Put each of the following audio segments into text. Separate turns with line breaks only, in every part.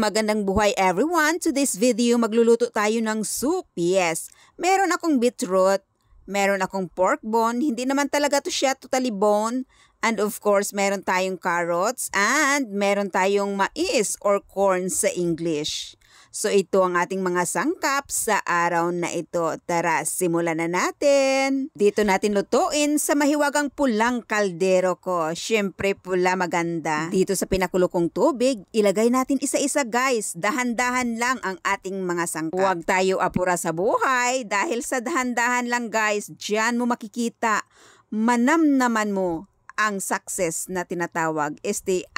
Magandang buhay everyone! To this video, magluluto tayo ng soup. Yes, meron akong beetroot, meron akong pork bone, hindi naman talaga to siya totally bone. And of course, meron tayong carrots and meron tayong mais or corn sa English. So ito ang ating mga sangkap sa araw na ito. Tara, simulan na natin. Dito natin lutuin sa mahiwagang pulang kaldero ko. Siyempre pula maganda. Dito sa pinakulo kong tubig, ilagay natin isa-isa guys. Dahan-dahan lang ang ating mga sangkap. Huwag tayo apura sa buhay dahil sa dahan-dahan lang guys, diyan mo makikita. Manamnaman mo ang success na tinatawag.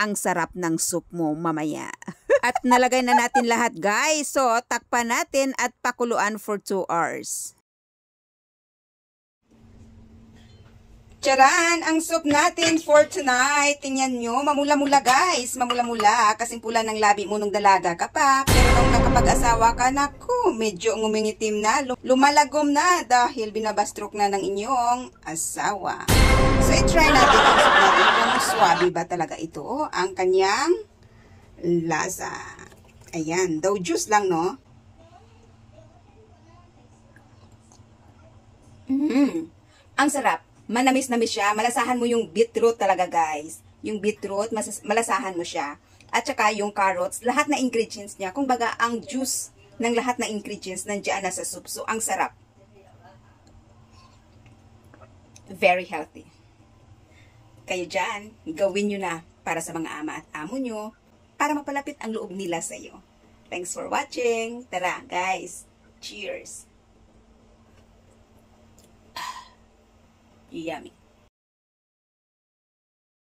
Ang sarap ng soup mo mamaya. At nalagay na natin lahat guys. So, takpan natin at pakuluan for 2 hours. Charan! Ang soup natin for tonight. Tingnan nyo, mamula-mula guys. Mamula-mula. Kasing pula ng labi mo nung dalaga ka pa. Pero nung nakapag-asawa ka, naku, medyo ngumingitim na. Lumalagom na dahil binabastrok na ng inyong asawa. So, i-try natin ang soup natin kung swabe ba talaga ito. Ang kanyang lasa. Ayan, daw juice lang, no? Ang sarap. Manamis-namis siya. Malasahan mo yung beetroot talaga, guys. Yung beetroot, malasahan mo siya. At saka yung carrots, lahat na ingredients niya. Kung baga, ang juice ng lahat na ingredients nandiyan na sa soup. So, ang sarap. Very healthy. Kayo dyan, gawin nyo na para sa mga ama at amo nyo, para mapalapit ang loob nila sa iyo. Thanks for watching. Tara, guys. Cheers. Yummy.